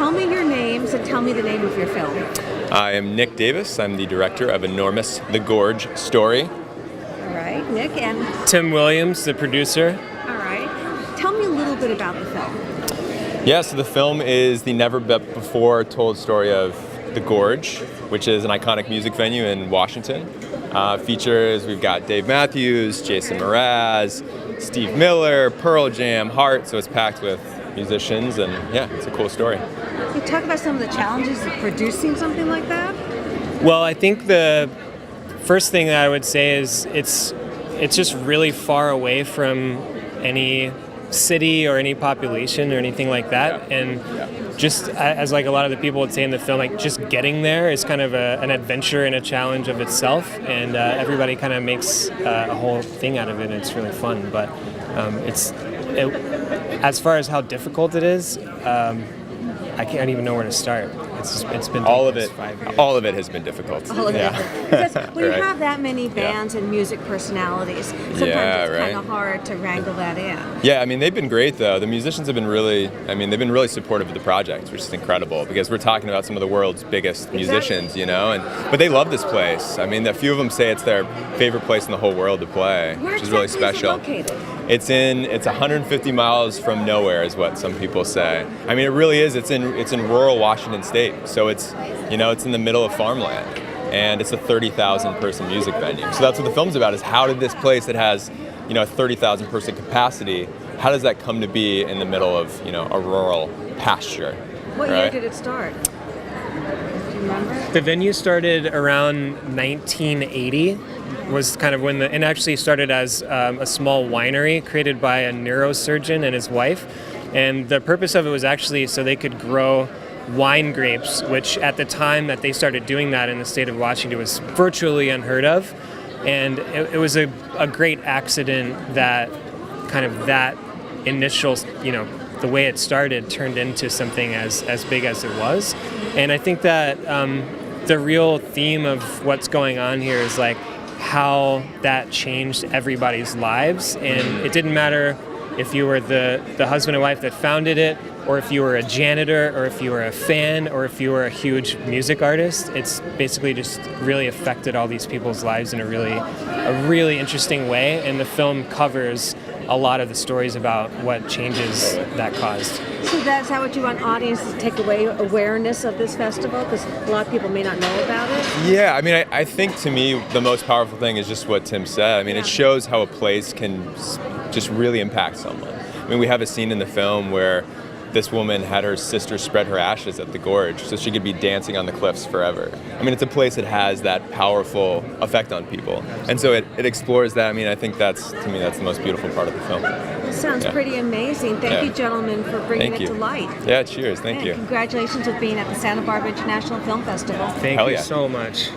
tell me your names and tell me the name of your film. I am Nick Davis. I'm the director of Enormous: The Gorge Story. All right, Nick, and Tim Williams, the producer. all right. Tell me a little bit about the film. Yeah, so the film is the never-before told story of the Gorge, which is an iconic music venue in Washington. Features, we've got Dave Matthews, Jason Mraz, Steve Miller, Pearl Jam, Heart, so it's packed with musicians, and yeah, it's a cool story. Can you talk about some of the challenges of producing something like that? Well, I think the first thing that I would say is it's just really far away from any city or any population or anything like that, and just as like a lot of the people would say in the film, like just getting there is kind of an adventure and a challenge of itself, and everybody kind of makes a whole thing out of it, and it's really fun. But as far as how difficult it is, I can't even know where to start. It's been all of it. 5 years. All of it has been difficult. All of it. Because when you Right. have that many bands and music personalities, sometimes Yeah, it's kind right. of hard to wrangle that in. Yeah, I mean, they've been great though. The musicians have been they've been really supportive of the project, which is incredible because we're talking about some of the world's biggest musicians, you know, but they love this place. I mean, a few of them say it's their favorite place in the whole world to play, Where which is really exactly special. Is it located? It's 150 miles from nowhere is what some people say. I mean, it really is. It's in rural Washington State. So it's in the middle of farmland, and it's a 30,000 person music venue. So that's what the film's about, is how did this place that has, a 30,000 person capacity, how does that come to be in the middle of, a rural pasture? What year did it start? Do you remember? The venue started around 1980. Was kind of when and actually started as a small winery created by a neurosurgeon and his wife, and the purpose of it was actually so they could grow wine grapes, which at the time that they started doing that in the state of Washington was virtually unheard of, and it was a great accident that kind of that initial, the way it started turned into something as big as it was. And I think that the real theme of what's going on here is like how that changed everybody's lives, and it didn't matter if you were the husband and wife that founded it, or if you were a janitor, or if you were a fan, or if you were a huge music artist. It's basically just really affected all these people's lives in a really interesting way, and the film covers a lot of the stories about what changes that caused. So that's how what you want audiences to take away, awareness of this festival, because a lot of people may not know about it. Yeah, I mean, I think to me the most powerful thing is just what Tim said. I mean, it shows how a place can just really impact someone. I mean, we have a scene in the film where this woman had her sister spread her ashes at the Gorge so she could be dancing on the cliffs forever. I mean, it's a place that has that powerful effect on people. And so it explores that. I mean, I think to me, that's the most beautiful part of the film. It sounds pretty amazing. Thank you, gentlemen, for bringing it to light. Yeah, cheers. Thank you. Congratulations on being at the Santa Barbara International Film Festival. Thank you so much.